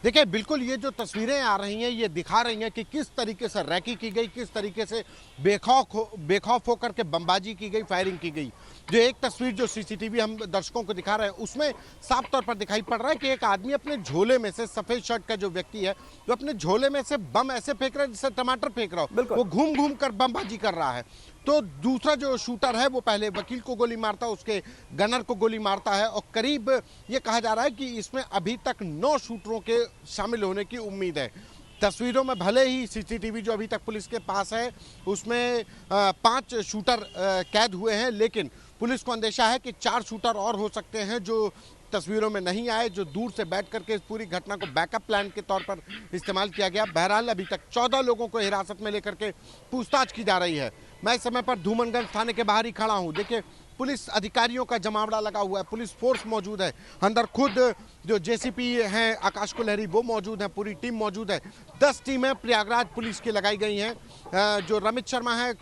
देखिए, बिल्कुल ये जो तस्वीरें आ रही हैं ये दिखा रही हैं कि किस तरीके से रैकी की गई, किस तरीके से बेखौफ होकर के बमबाजी की गई, फायरिंग की गई। जो एक तस्वीर जो सीसीटीवी हम दर्शकों को दिखा रहे हैं उसमें साफ तौर पर दिखाई पड़ रहा है कि एक आदमी अपने झोले में से, सफेद शर्ट का जो व्यक्ति है, जो अपने झोले में से बम ऐसे फेंक रहा है जैसे टमाटर फेंक रहा हो, वो घूम घूम कर बमबाजी कर रहा है। तो दूसरा जो शूटर है वो पहले वकील को गोली मारता है, उसके गनर को गोली मारता है और करीब ये कहा जा रहा है कि इसमें अभी तक 9 शूटरों के शामिल होने की उम्मीद है। तस्वीरों में भले ही सीसीटीवी जो अभी तक पुलिस के पास है उसमें 5 शूटर कैद हुए हैं, लेकिन पुलिस को अंदेशा है कि 4 शूटर और हो सकते हैं जो तस्वीरों में नहीं आए, जो दूर से बैठ करके इस पूरी घटना को बैकअप प्लान के तौर पर इस्तेमाल किया गया। बहरहाल अभी तक 14 लोगों को हिरासत में लेकर के पूछताछ की जा रही है। मैं इस समय पर धूमनगंज थाने के बाहर ही खड़ा हूँ। देखिए, पुलिस अधिकारियों का जमावड़ा लगा हुआ है, पुलिस फोर्स मौजूद है, अंदर खुद जो जेसीपी हैं आकाश कोलहरी वो मौजूद है, पूरी टीम मौजूद है। 10 टीमें प्रयागराज पुलिस की लगाई गई हैं। जो रमित शर्मा है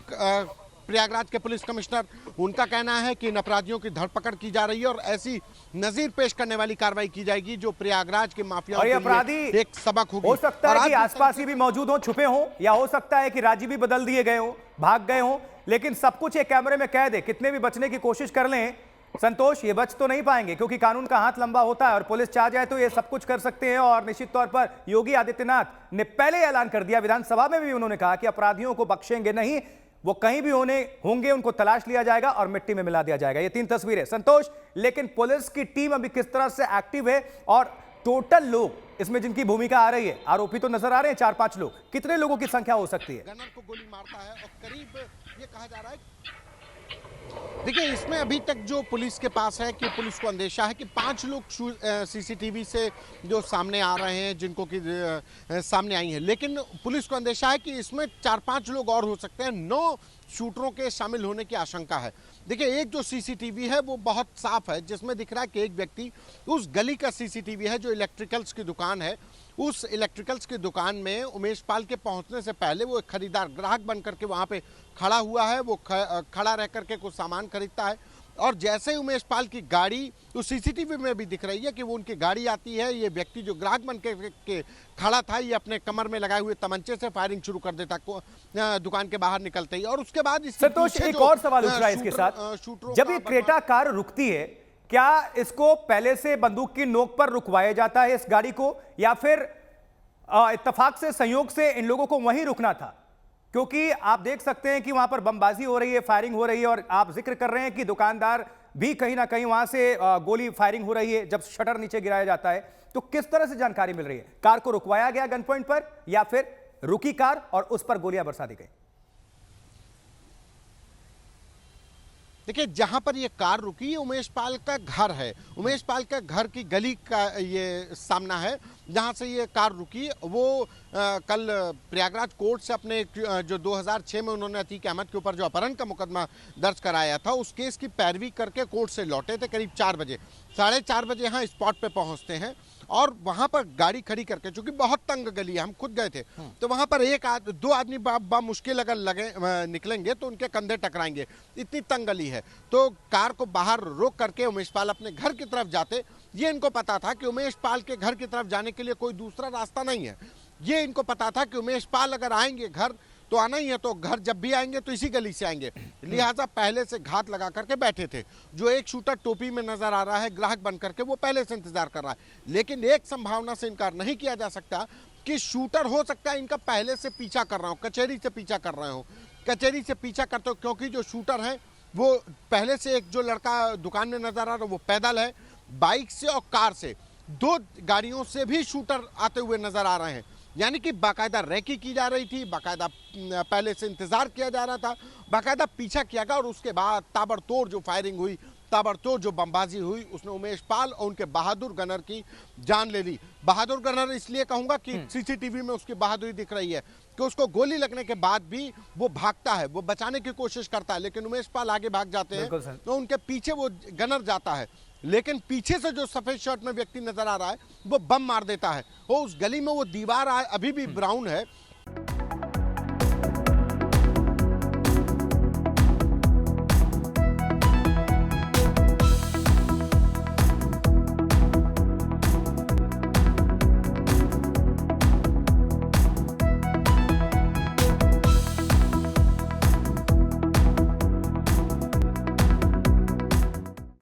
प्रयागराज के पुलिस कमिश्नर, उनका कहना है कि इन अपराधियों की धरपकड़ की जा रही है और ऐसी नजीर पेश करने वाली कार्रवाई की जाएगी जो प्रयागराज के माफियाओं के लिए एक सबक होगी। हो सकता है कि आसपास ही भी मौजूद हो, छुपे हों, या हो सकता है कि राज्य भी बदल दिए गए हों, भाग गए हों, लेकिन सब कुछ एक कैमरे में कैद है। कितने भी बचने की कोशिश कर लें संतोष, ये बच तो नहीं पाएंगे क्योंकि कानून का हाथ लंबा होता है और पुलिस चाह जाए तो ये सब कुछ कर सकते हैं। और निश्चित तौर पर योगी आदित्यनाथ ने पहले ऐलान कर दिया, विधानसभा में भी उन्होंने कहा कि अपराधियों को बख्शेंगे नहीं, वो कहीं भी होंगे उनको तलाश लिया जाएगा और मिट्टी में मिला दिया जाएगा। ये 3 तस्वीरें संतोष, लेकिन पुलिस की टीम अभी किस तरह से एक्टिव है और टोटल लोग इसमें जिनकी भूमिका आ रही है, आरोपी तो नजर आ रहे हैं 4-5 लोग, कितने लोगों की संख्या हो सकती है? गनर को गोली मारता है और करीब ये कहा जा रहा है, देखिए इसमें अभी तक जो पुलिस के पास है कि पुलिस को अंदेशा है कि 5 लोग सीसीटीवी से जो सामने आ रहे हैं, जिनको कि सामने आई हैं, लेकिन पुलिस को अंदेशा है कि इसमें 4-5 लोग और हो सकते हैं। 9 शूटरों के शामिल होने की आशंका है। देखिए, एक जो सीसीटीवी है वो बहुत साफ है, जिसमें दिख रहा है कि एक व्यक्ति उस गली का सीसीटीवी है जो इलेक्ट्रिकल्स की दुकान है। उस इलेक्ट्रिकल्स की दुकान में उमेश पाल के पहुंचने से पहले वो एक खरीदार, ग्राहक बन करके वहां पे खड़ा हुआ है। वो खड़ा रह करके कुछ सामान खरीदता है और जैसे ही उमेश पाल की गाड़ी, उस सीसीटीवी में भी दिख रही है कि वो उनकी गाड़ी आती है, ये व्यक्ति जो ग्राहक बन के खड़ा था, ये अपने कमर में लगाए हुए तमंचे से फायरिंग शुरू कर देता दुकान के बाहर निकलते ही। और उसके बाद संतोष, एक और सवाल उठ रहा है इसके साथ, जब ये क्रेटा कार रुकती है, क्या इसको पहले से बंदूक की नोक पर रुकवाया जाता है इस गाड़ी को, या फिर इत्तेफाक से, संयोग से इन लोगों को वहीं रुकना था? क्योंकि आप देख सकते हैं कि वहां पर बमबाजी हो रही है, फायरिंग हो रही है, और आप जिक्र कर रहे हैं कि दुकानदार भी कहीं ना कहीं वहां से गोली फायरिंग हो रही है जब शटर नीचे गिराया जाता है। तो किस तरह से जानकारी मिल रही है? कार को रुकवाया गया गन पॉइंट पर, या फिर रुकी कार और उस पर गोलियां बरसा दी गई? देखिए, जहां पर ये कार रुकी, उमेश पाल का घर है। उमेश पाल का घर की गली का ये सामना है जहां से ये कार रुकी। वो कल प्रयागराज कोर्ट से अपने जो 2006 में उन्होंने अतीक अहमद के ऊपर जो अपहरण का मुकदमा दर्ज कराया था, उस केस की पैरवी करके कोर्ट से लौटे थे करीब 4 बजे। 4:30 बजे यहाँ स्पॉट पे पहुंचते हैं और वहां पर गाड़ी खड़ी करके, चूंकि बहुत तंग गली है, हम खुद गए थे, तो वहां पर 2 आदमी मुश्किल अगर निकलेंगे तो उनके कंधे टकराएंगे, इतनी तंग गली है। तो कार को बाहर रोक करके उमेश पाल अपने घर की तरफ जाते। ये इनको पता था कि उमेश पाल के घर की तरफ जाने के लिए कोई दूसरा रास्ता नहीं है। ये इनको पता था कि उमेश पाल अगर आएंगे घर तो आना ही है, तो घर जब भी आएंगे तो इसी गली से आएंगे, लिहाजा पहले से घात लगा करके बैठे थे। जो एक शूटर टोपी में नजर आ रहा है ग्राहक बन करके, वो पहले से इंतजार कर रहा है। लेकिन एक संभावना से इनकार नहीं किया जा सकता कि शूटर हो सकता है इनका पहले से पीछा कर रहा हो, कचहरी से पीछा कर रहे हो, कचहरी से पीछा करते हो, क्योंकि जो शूटर है वो पहले से, एक जो लड़का दुकान में नजर आ रहा है वो पैदल है, बाइक से और कार से, 2 गाड़ियों से भी शूटर आते हुए नजर आ रहे हैं। यानी कि बाकायदा रैकी की जा रही थी, बाकायदा पहले से इंतजार किया जा रहा था, बाकायदा पीछा किया गया और उसके बाद ताबड़तोड़ जो फायरिंग हुई, ताबड़तोड़ जो बमबाजी हुई, उसने उमेश पाल और उनके बहादुर गनर की जान ले ली। बहादुर गनर इसलिए कहूंगा कि सीसीटीवी में उसकी बहादुरी दिख रही है कि उसको गोली लगने के बाद भी वो भागता है, वो बचाने की कोशिश करता है, लेकिन उमेश पाल आगे भाग जाते हैं तो उनके पीछे वो गनर जाता है, लेकिन पीछे से जो सफेद शर्ट में व्यक्ति नजर आ रहा है वो बम मार देता है। वो उस गली में वो दीवार अभी भी ब्राउन है,